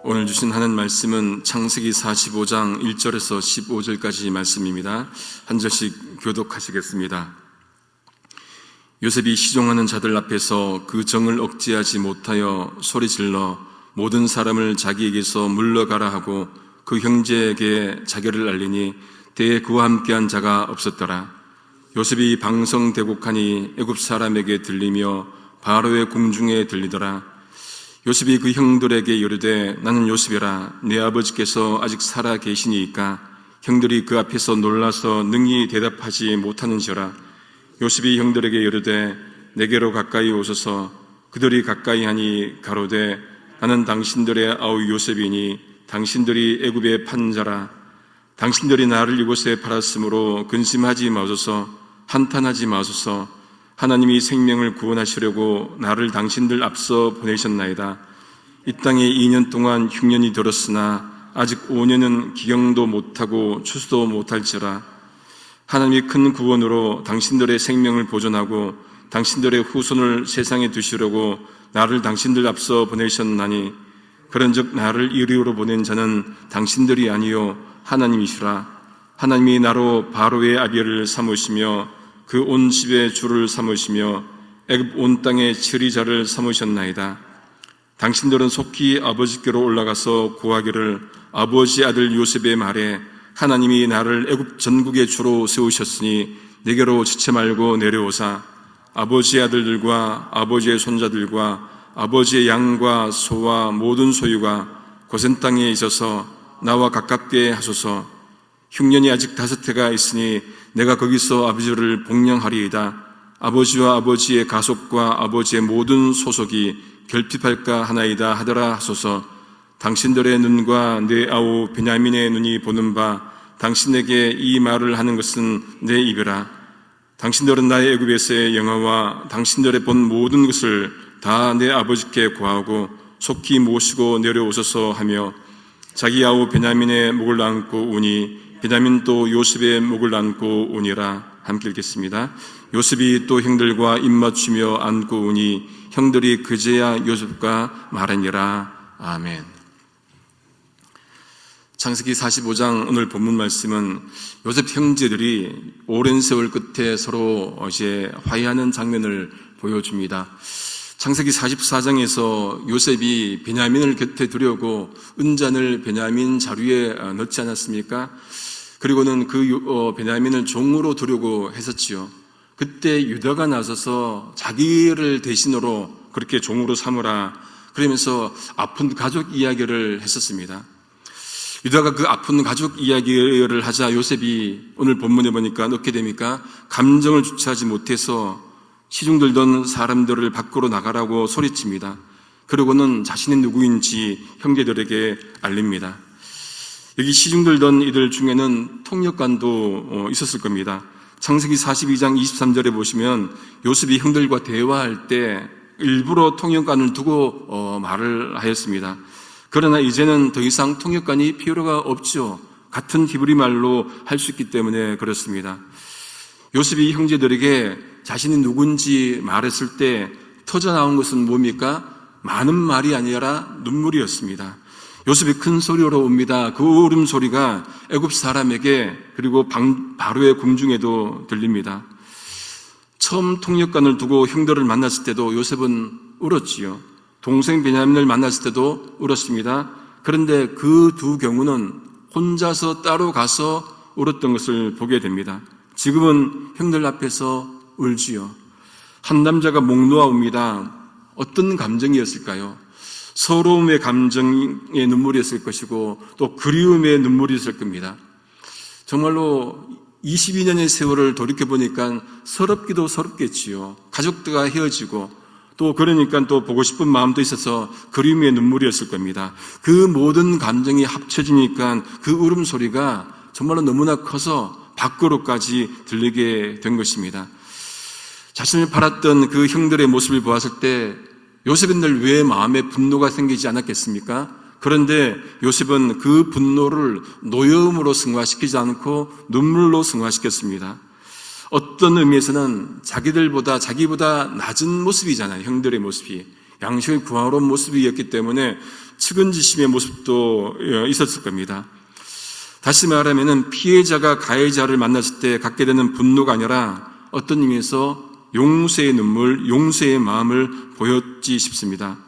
오늘 주신 하나님 말씀은 창세기 45장 1절에서 15절까지 말씀입니다. 한 절씩 교독하시겠습니다. 요셉이 시종하는 자들 앞에서 그 정을 억제하지 못하여 소리질러 모든 사람을 자기에게서 물러가라 하고 그 형제에게 자결을 알리니 때에 그와 함께한 자가 없었더라. 요셉이 방성대곡하니 애굽 사람에게 들리며 바로의 궁중에 들리더라. 요셉이 그 형들에게 이르되 나는 요셉이라 내 아버지께서 아직 살아 계시니이까. 형들이 그 앞에서 놀라서 능히 대답하지 못하는지라. 요셉이 형들에게 이르되 내게로 가까이 오소서. 그들이 가까이 하니 가로되 나는 당신들의 아우 요셉이니 당신들이 애굽에 판 자라. 당신들이 나를 이곳에 팔았으므로 근심하지 마소서. 한탄하지 마소서. 하나님이 생명을 구원하시려고 나를 당신들 앞서 보내셨나이다. 이 땅에 2년 동안 흉년이 들었으나 아직 5년은 기경도 못하고 추수도 못할지라. 하나님이 큰 구원으로 당신들의 생명을 보존하고 당신들의 후손을 세상에 두시려고 나를 당신들 앞서 보내셨나니 그런즉 나를 이리로 보낸 자는 당신들이 아니요 하나님이시라. 하나님이 나로 바로의 아비를 삼으시며 그 온 집의 주를 삼으시며 애굽 온 땅의 지리자를 삼으셨나이다. 당신들은 속히 아버지께로 올라가서 구하기를 아버지 아들 요셉의 말에 하나님이 나를 애굽 전국의 주로 세우셨으니 내게로 지체 말고 내려오사 아버지의 아들들과 아버지의 손자들과 아버지의 양과 소와 모든 소유가 고센 땅에 있어서 나와 가깝게 하소서. 흉년이 아직 5해가 있으니 내가 거기서 아버지를 복령하리이다. 아버지와 아버지의 가속과 아버지의 모든 소속이 결핍할까 하나이다 하더라 하소서. 당신들의 눈과 내 아우 베냐민의 눈이 보는 바 당신에게 이 말을 하는 것은 내 입이라. 당신들은 나의 애굽에서의 영화와 당신들의 본 모든 것을 다 내 아버지께 구하고 속히 모시고 내려오소서 하며 자기 아우 베냐민의 목을 안고 우니 베냐민 또 요셉의 목을 안고 우니라. 함께 읽겠습니다. 요셉이 또 형들과 입맞추며 안고 우니 형들이 그제야 요셉과 말하니라. 아멘. 창세기 45장 오늘 본문 말씀은 요셉 형제들이 오랜 세월 끝에 서로 이제 화해하는 장면을 보여줍니다. 창세기 44장에서 요셉이 베냐민을 곁에 두려고 은잔을 베냐민 자루에 넣지 않았습니까? 그리고는 그 베냐민을 종으로 두려고 했었지요. 그때 유다가 나서서 자기를 대신으로 그렇게 종으로 삼으라 그러면서 아픈 가족 이야기를 했었습니다. 유다가 그 아픈 가족 이야기를 하자 요셉이 오늘 본문에 보니까 어떻게 됩니까? 감정을 주체하지 못해서 시중 들던 사람들을 밖으로 나가라고 소리칩니다. 그리고는 자신이 누구인지 형제들에게 알립니다. 여기 시중 들던 이들 중에는 통역관도 있었을 겁니다. 창세기 42장 23절에 보시면 요셉이 형들과 대화할 때 일부러 통역관을 두고 말을 하였습니다. 그러나 이제는 더 이상 통역관이 필요가 없죠. 같은 히브리 말로 할 수 있기 때문에 그렇습니다. 요셉이 형제들에게 자신이 누군지 말했을 때 터져나온 것은 뭡니까? 많은 말이 아니라 눈물이었습니다. 요셉이 큰 소리로 옵니다. 그 울음소리가 애굽 사람에게 그리고 바로의 궁중에도 들립니다. 처음 통역관을 두고 형들을 만났을 때도 요셉은 울었지요. 동생 베냐민을 만났을 때도 울었습니다. 그런데 그 두 경우는 혼자서 따로 가서 울었던 것을 보게 됩니다. 지금은 형들 앞에서 울지요. 한 남자가 목 놓아 옵니다. 어떤 감정이었을까요? 서러움의 감정의 눈물이었을 것이고 또 그리움의 눈물이었을 겁니다. 정말로 22년의 세월을 돌이켜보니까 서럽기도 서럽겠지요. 가족들과 헤어지고 또 그러니까 또 보고 싶은 마음도 있어서 그리움의 눈물이었을 겁니다. 그 모든 감정이 합쳐지니까 그 울음소리가 정말로 너무나 커서 밖으로까지 들리게 된 것입니다. 자신을 팔았던 그 형들의 모습을 보았을 때 요셉은 늘 왜 마음에 분노가 생기지 않았겠습니까? 그런데 요셉은 그 분노를 노여움으로 승화시키지 않고 눈물로 승화시켰습니다. 어떤 의미에서는 자기보다 낮은 모습이잖아요. 형들의 모습이. 양식을 구하러 온 모습이었기 때문에 측은지심의 모습도 있었을 겁니다. 다시 말하면 피해자가 가해자를 만났을 때 갖게 되는 분노가 아니라 어떤 의미에서 용서의 눈물, 용서의 마음을 보였지 싶습니다.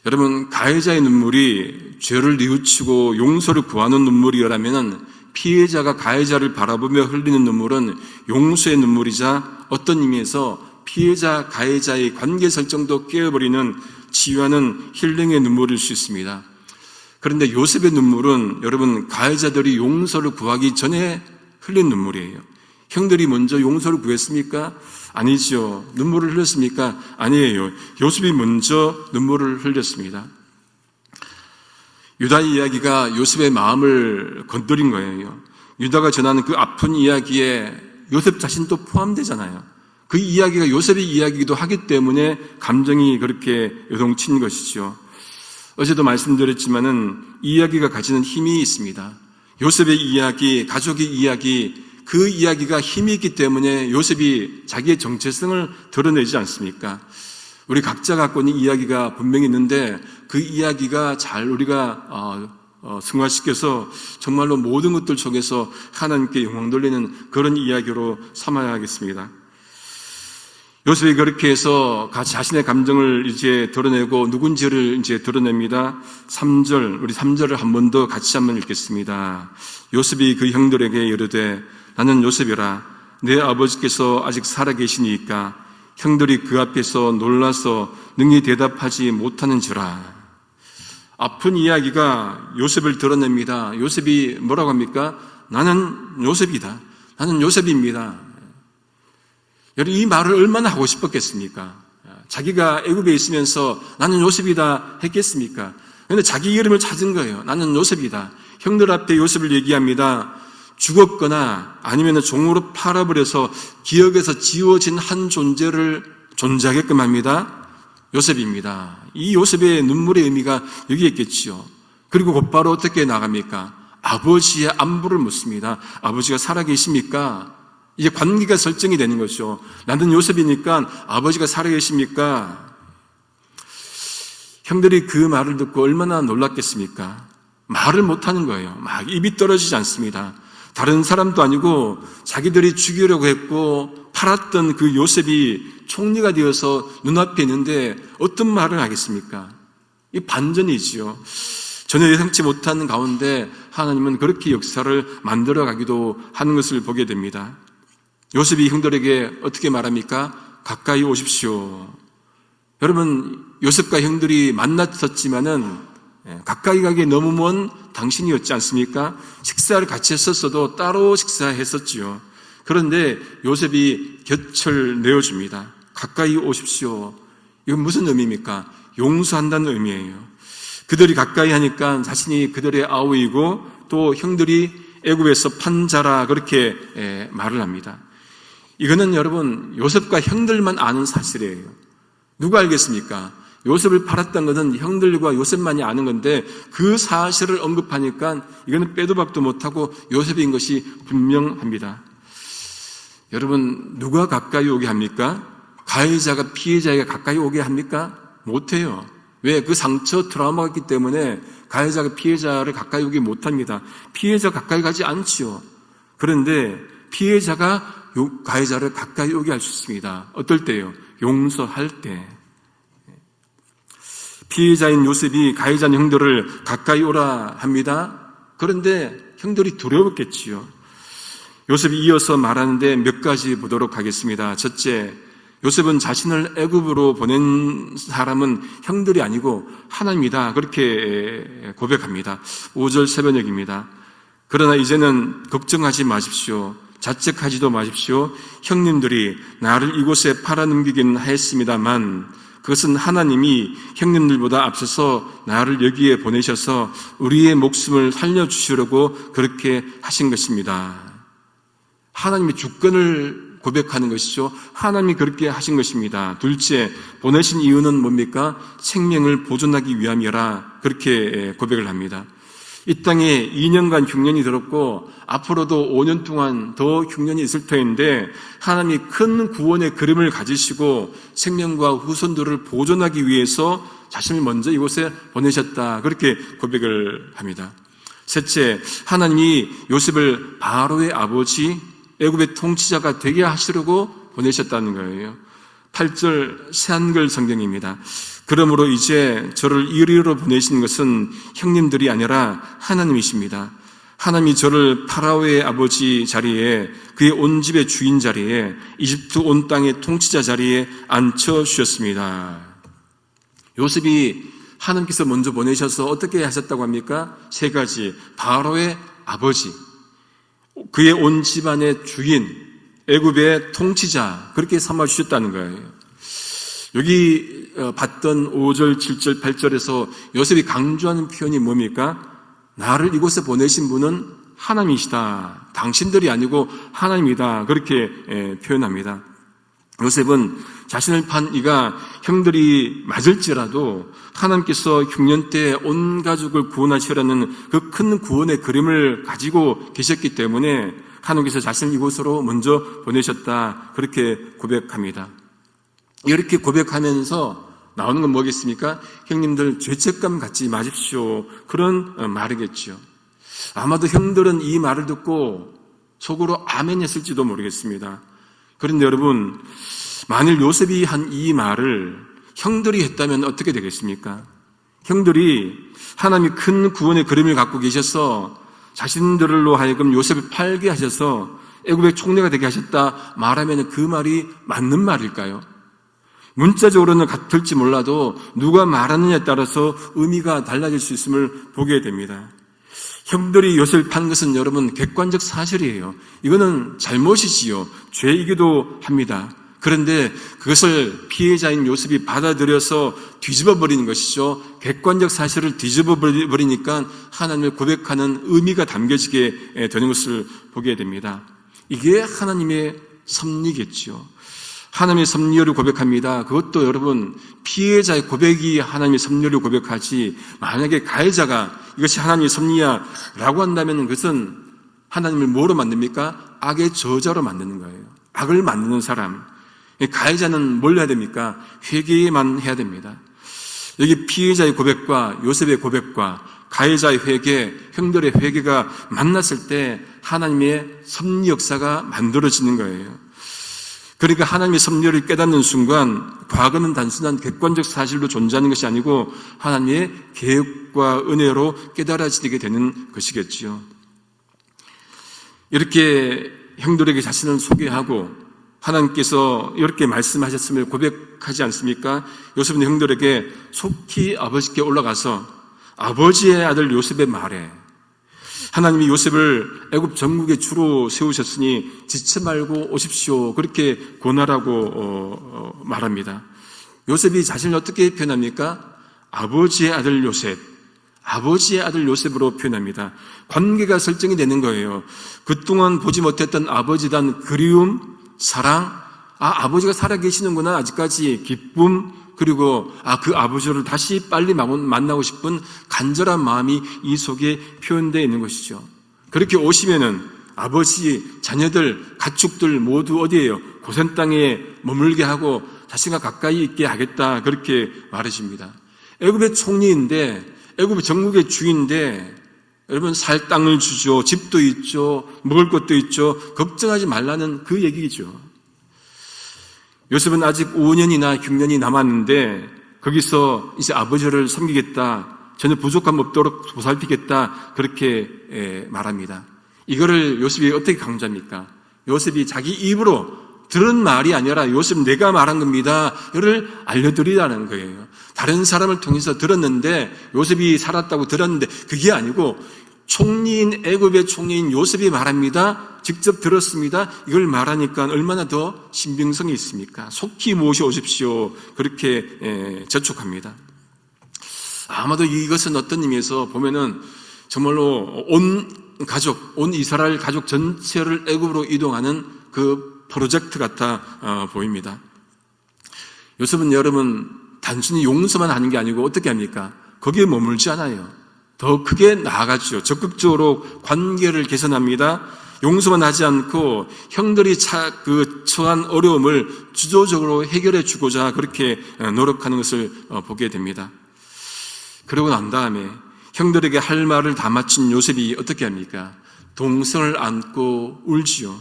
여러분, 가해자의 눈물이 죄를 뉘우치고 용서를 구하는 눈물이라면 피해자가 가해자를 바라보며 흘리는 눈물은 용서의 눈물이자 어떤 의미에서 피해자, 가해자의 관계 설정도 깨어버리는 치유하는 힐링의 눈물일 수 있습니다. 그런데 요셉의 눈물은 여러분, 가해자들이 용서를 구하기 전에 흘린 눈물이에요. 형들이 먼저 용서를 구했습니까? 아니죠. 눈물을 흘렸습니까? 아니에요. 요셉이 먼저 눈물을 흘렸습니다. 유다의 이야기가 요셉의 마음을 건드린 거예요. 유다가 전하는 그 아픈 이야기에 요셉 자신도 포함되잖아요. 그 이야기가 요셉의 이야기이기도 하기 때문에 감정이 그렇게 요동친 것이죠. 어제도 말씀드렸지만은 이 이야기가 가지는 힘이 있습니다. 요셉의 이야기, 가족의 이야기, 그 이야기가 힘이 있기 때문에 요셉이 자기의 정체성을 드러내지 않습니까? 우리 각자 갖고 있는 이야기가 분명히 있는데 그 이야기가 잘 우리가 승화시켜서 정말로 모든 것들 속에서 하나님께 영광 돌리는 그런 이야기로 삼아야 하겠습니다. 요셉이 그렇게 해서 자신의 감정을 이제 드러내고 누군지를 이제 드러냅니다. 3절, 우리 3절을 한 번 더 같이 한번 읽겠습니다. 요셉이 그 형들에게 이르되 나는 요셉이라 내 아버지께서 아직 살아계시니까 형들이 그 앞에서 놀라서 능히 대답하지 못하는지라. 아픈 이야기가 요셉을 드러냅니다. 요셉이 뭐라고 합니까? 나는 요셉이다. 나는 요셉입니다. 여러분, 이 말을 얼마나 하고 싶었겠습니까? 자기가 애굽에 있으면서 나는 요셉이다 했겠습니까? 그런데 자기 이름을 찾은 거예요. 나는 요셉이다. 형들 앞에 요셉을 얘기합니다. 죽었거나 아니면 종으로 팔아버려서 기억에서 지워진 한 존재를 존재하게끔 합니다. 요셉입니다. 이 요셉의 눈물의 의미가 여기에 있겠지요. 그리고 곧바로 어떻게 나갑니까? 아버지의 안부를 묻습니다. 아버지가 살아계십니까? 이제 관계가 설정이 되는 거죠. 나는 요셉이니까 아버지가 살아계십니까? 형들이 그 말을 듣고 얼마나 놀랐겠습니까? 말을 못하는 거예요. 막 입이 떨어지지 않습니다. 다른 사람도 아니고 자기들이 죽이려고 했고 팔았던 그 요셉이 총리가 되어서 눈앞에 있는데 어떤 말을 하겠습니까? 이 반전이지요. 전혀 예상치 못한 가운데 하나님은 그렇게 역사를 만들어가기도 하는 것을 보게 됩니다. 요셉이 형들에게 어떻게 말합니까? 가까이 오십시오. 여러분, 요셉과 형들이 만났었지만은 가까이 가기 너무 먼 당신이었지 않습니까? 식사를 같이 했었어도 따로 식사했었지요. 그런데 요셉이 곁을 내어줍니다. 가까이 오십시오. 이건 무슨 의미입니까? 용서한다는 의미예요. 그들이 가까이 하니까 자신이 그들의 아우이고 또 형들이 애굽에서 판 자라 그렇게 말을 합니다. 이거는 여러분 요셉과 형들만 아는 사실이에요. 누가 알겠습니까? 요셉을 팔았던 것은 형들과 요셉만이 아는 건데 그 사실을 언급하니까 이거는 빼도 박도 못하고 요셉인 것이 분명합니다. 여러분, 누가 가까이 오게 합니까? 가해자가 피해자에게 가까이 오게 합니까? 못해요. 왜? 그 상처, 트라우마가 있기 때문에 가해자가 피해자를 가까이 오게 못합니다. 피해자가 가까이 가지 않지요. 그런데 피해자가 가해자를 가까이 오게 할 수 있습니다. 어떨 때요? 용서할 때. 피해자인 요셉이 가해자인 형들을 가까이 오라 합니다. 그런데 형들이 두려웠겠지요. 요셉이 이어서 말하는데 몇 가지 보도록 하겠습니다. 첫째, 요셉은 자신을 애굽으로 보낸 사람은 형들이 아니고 하나님이다. 그렇게 고백합니다. 5절 새벽녘입니다. 그러나 이제는 걱정하지 마십시오. 자책하지도 마십시오. 형님들이 나를 이곳에 팔아넘기긴 하였습니다만 그것은 하나님이 형님들보다 앞서서 나를 여기에 보내셔서 우리의 목숨을 살려주시려고 그렇게 하신 것입니다. 하나님의 주권을 고백하는 것이죠. 하나님이 그렇게 하신 것입니다. 둘째, 보내신 이유는 뭡니까? 생명을 보존하기 위함이라 그렇게 고백을 합니다. 이 땅에 2년간 흉년이 들었고 앞으로도 5년 동안 더 흉년이 있을 터인데 하나님이 큰 구원의 그림을 가지시고 생명과 후손들을 보존하기 위해서 자신을 먼저 이곳에 보내셨다. 그렇게 고백을 합니다. 셋째, 하나님이 요셉을 바로의 아버지, 애굽의 통치자가 되게 하시려고 보내셨다는 거예요. 8절 새한글 성경입니다. 그러므로 이제 저를 이리로 보내신 것은 형님들이 아니라 하나님이십니다. 하나님이 저를 파라오의 아버지 자리에, 그의 온 집의 주인 자리에, 이집트 온 땅의 통치자 자리에 앉혀주셨습니다. 요셉이 하나님께서 먼저 보내셔서 어떻게 하셨다고 합니까? 세 가지. 바로의 아버지, 그의 온 집안의 주인, 애굽의 통치자, 그렇게 삼아주셨다는 거예요. 여기 봤던 5절, 7절, 8절에서 요셉이 강조하는 표현이 뭡니까? 나를 이곳에 보내신 분은 하나님이시다. 당신들이 아니고 하나님이다. 그렇게 표현합니다. 요셉은 자신을 판 이가 형들이 맞을지라도 하나님께서 흉년 때 온 가족을 구원하시라는 그 큰 구원의 그림을 가지고 계셨기 때문에 하나님께서 자신을 이곳으로 먼저 보내셨다. 그렇게 고백합니다. 이렇게 고백하면서 나오는 건 뭐겠습니까? 형님들 죄책감 갖지 마십시오. 그런 말이겠죠. 아마도 형들은 이 말을 듣고 속으로 아멘 했을지도 모르겠습니다. 그런데 여러분, 만일 요셉이 한 이 말을 형들이 했다면 어떻게 되겠습니까? 형들이 하나님이 큰 구원의 그림을 갖고 계셔서 자신들로 하여금 요셉을 팔게 하셔서 애굽의 총리가 되게 하셨다 말하면 그 말이 맞는 말일까요? 문자적으로는 같을지 몰라도 누가 말하느냐에 따라서 의미가 달라질 수 있음을 보게 됩니다. 형들이 요셉을 판 것은 여러분 객관적 사실이에요. 이거는 잘못이지요. 죄이기도 합니다. 그런데 그것을 피해자인 요셉이 받아들여서 뒤집어버리는 것이죠. 객관적 사실을 뒤집어버리니까 하나님을 고백하는 의미가 담겨지게 되는 것을 보게 됩니다. 이게 하나님의 섭리겠죠. 하나님의 섭리를 고백합니다. 그것도 여러분 피해자의 고백이 하나님의 섭리를 고백하지, 만약에 가해자가 이것이 하나님의 섭리야 라고 한다면 그것은 하나님을 뭐로 만듭니까? 악의 저자로 만드는 거예요. 악을 만드는 사람. 가해자는 뭘 해야 됩니까? 회개만 해야 됩니다. 여기 피해자의 고백과 요셉의 고백과 가해자의 회개, 형들의 회개가 만났을 때 하나님의 섭리 역사가 만들어지는 거예요. 그러니까 하나님의 섭리를 깨닫는 순간 과거는 단순한 객관적 사실로 존재하는 것이 아니고 하나님의 계획과 은혜로 깨달아지게 되는 것이겠지요. 이렇게 형들에게 자신을 소개하고 하나님께서 이렇게 말씀하셨음을 고백하지 않습니까? 요셉은 형들에게 속히 아버지께 올라가서 아버지의 아들 요셉의 말에 하나님이 요셉을 애굽 전국의 주로 세우셨으니 지체 말고 오십시오. 그렇게 권하라고 말합니다. 요셉이 자신을 어떻게 표현합니까? 아버지의 아들 요셉, 아버지의 아들 요셉으로 표현합니다. 관계가 설정이 되는 거예요. 그동안 보지 못했던 아버지에 대한 그리움, 사랑, 아버지가 살아계시는구나, 아직까지 기쁨, 그리고 그 아버지를 다시 빨리 만나고 싶은 간절한 마음이 이 속에 표현되어 있는 것이죠. 그렇게 오시면은 아버지, 자녀들, 가축들 모두 어디에요? 고센 땅에 머물게 하고 자신과 가까이 있게 하겠다, 그렇게 말해줍니다. 애굽의 총리인데, 애굽의 전국의 주인인데 여러분 살 땅을 주죠. 집도 있죠. 먹을 것도 있죠. 걱정하지 말라는 그 얘기죠. 요셉은 아직 5년이나 6년이 남았는데 거기서 이제 아버지를 섬기겠다, 전혀 부족함 없도록 보살피겠다, 그렇게 말합니다. 이거를 요셉이 어떻게 강조합니까? 요셉이 자기 입으로 들은 말이 아니라 요셉 내가 말한 겁니다, 이를 알려드리라는 거예요. 다른 사람을 통해서 들었는데, 요셉이 살았다고 들었는데 그게 아니고 총리인, 애굽의 총리인 요셉이 말합니다. 직접 들었습니다. 이걸 말하니까 얼마나 더 신빙성이 있습니까? 속히 모셔오십시오. 그렇게 재촉합니다. 아마도 이것은 어떤 의미에서 보면은 정말로 온 가족, 온 이스라엘 가족 전체를 애굽으로 이동하는 그 프로젝트 같아 보입니다. 요셉은 여러분 단순히 용서만 하는 게 아니고 어떻게 합니까? 거기에 머물지 않아요. 더 크게 나아가죠. 적극적으로 관계를 개선합니다. 용서만 하지 않고 형들이 처한 어려움을 주도적으로 해결해 주고자 그렇게 노력하는 것을 보게 됩니다. 그러고 난 다음에 형들에게 할 말을 다 마친 요셉이 어떻게 합니까? 동생을 안고 울지요.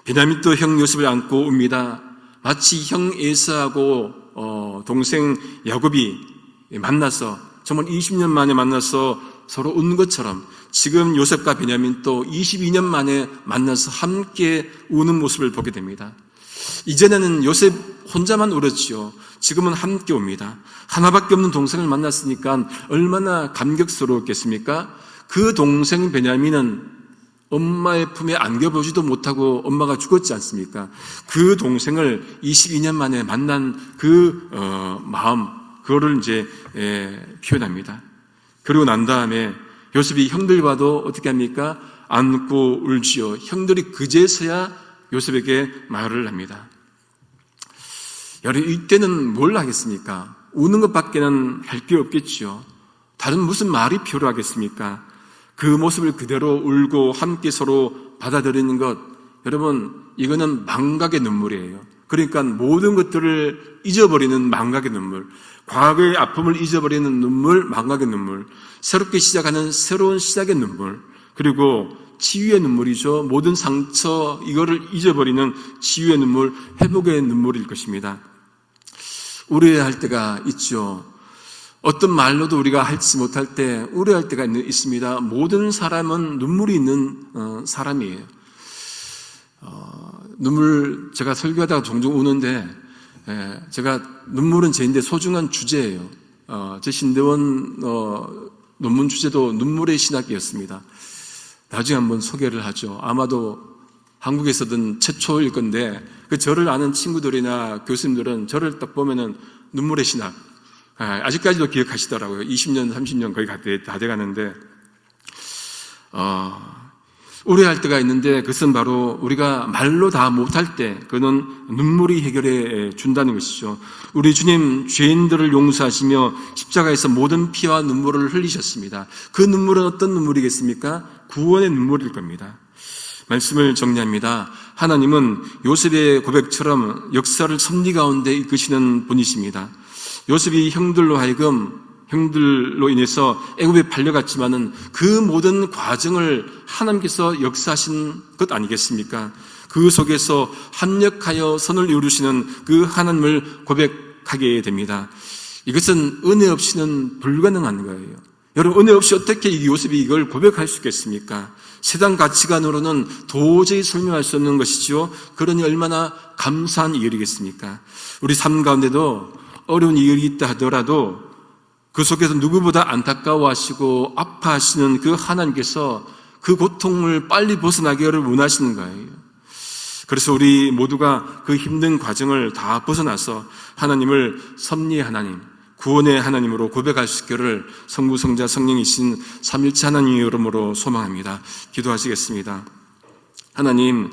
베냐민도 형 요셉을 안고 웁니다. 마치 형 에사하고 동생 야곱이 만나서 정말 20년 만에 만나서 서로 운 것처럼 지금 요셉과 베냐민도 22년 만에 만나서 함께 우는 모습을 보게 됩니다. 이전에는 요셉 혼자만 울었지요. 지금은 함께 옵니다. 하나밖에 없는 동생을 만났으니까 얼마나 감격스러웠겠습니까? 그 동생 베냐민은 엄마의 품에 안겨보지도 못하고 엄마가 죽었지 않습니까? 그 동생을 22년 만에 만난 그 마음, 그거를 이제 표현합니다. 그리고 난 다음에 요셉이 형들과도 어떻게 합니까? 안고 울지요. 형들이 그제서야 요셉에게 말을 합니다. 여러분, 이때는 뭘 하겠습니까? 우는 것밖에는 할 게 없겠지요. 다른 무슨 말이 필요하겠습니까? 그 모습을 그대로 울고 함께 서로 받아들이는 것, 여러분, 이거는 망각의 눈물이에요. 그러니까 모든 것들을 잊어버리는 망각의 눈물, 과거의 아픔을 잊어버리는 눈물, 망각의 눈물, 새롭게 시작하는 새로운 시작의 눈물, 그리고 치유의 눈물이죠. 모든 상처, 이거를 잊어버리는 치유의 눈물, 회복의 눈물일 것입니다. 우려할 때가 있죠. 어떤 말로도 우리가 하지 못할 때 우려할 때가 있습니다. 모든 사람은 눈물이 있는 사람이에요. 눈물, 제가 설교하다가 종종 우는데, 제가 눈물은 제인데 소중한 주제예요. 제 신대원 논문 주제도 눈물의 신학이었습니다. 나중에 한번 소개를 하죠. 아마도 한국에서든 최초일 건데, 그 저를 아는 친구들이나 교수님들은 저를 딱 보면은 눈물의 신학, 아직까지도 기억하시더라고요. 20년, 30년 거의 다 돼가는데, 우려할 때가 있는데 그것은 바로 우리가 말로 다 못할 때 그는 눈물이 해결해 준다는 것이죠. 우리 주님 죄인들을 용서하시며 십자가에서 모든 피와 눈물을 흘리셨습니다. 그 눈물은 어떤 눈물이겠습니까? 구원의 눈물일 겁니다. 말씀을 정리합니다. 하나님은 요셉의 고백처럼 역사를 섭리 가운데 이끄시는 분이십니다. 요셉이 형들로 인해서 애굽에 팔려갔지만은 그 모든 과정을 하나님께서 역사하신 것 아니겠습니까? 그 속에서 합력하여 선을 이루시는 그 하나님을 고백하게 됩니다. 이것은 은혜 없이는 불가능한 거예요. 여러분, 은혜 없이 어떻게 이 요셉이 이걸 고백할 수 있겠습니까? 세상 가치관으로는 도저히 설명할 수 없는 것이지요. 그러니 얼마나 감사한 일이겠습니까? 우리 삶 가운데도 어려운 일이 있다 하더라도 그 속에서 누구보다 안타까워하시고 아파하시는 그 하나님께서 그 고통을 빨리 벗어나기를 원하시는 거예요. 그래서 우리 모두가 그 힘든 과정을 다 벗어나서 하나님을 섭리의 하나님, 구원의 하나님으로 고백할 수 있기를 성부, 성자, 성령이신 삼일체 하나님의 이름으로 소망합니다. 기도하시겠습니다. 하나님,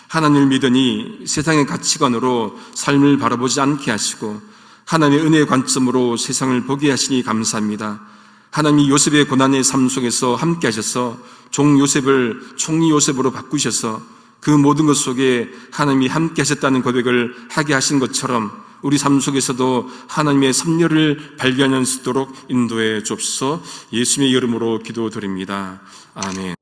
하나님을 믿으니 세상의 가치관으로 삶을 바라보지 않게 하시고 하나님의 은혜의 관점으로 세상을 보게 하시니 감사합니다. 하나님이 요셉의 고난의 삶 속에서 함께 하셔서 종 요셉을 총리 요셉으로 바꾸셔서 그 모든 것 속에 하나님이 함께 하셨다는 고백을 하게 하신 것처럼 우리 삶 속에서도 하나님의 섭리를 발견할 수 있도록 인도해 주옵소서. 예수님의 이름으로 기도드립니다. 아멘.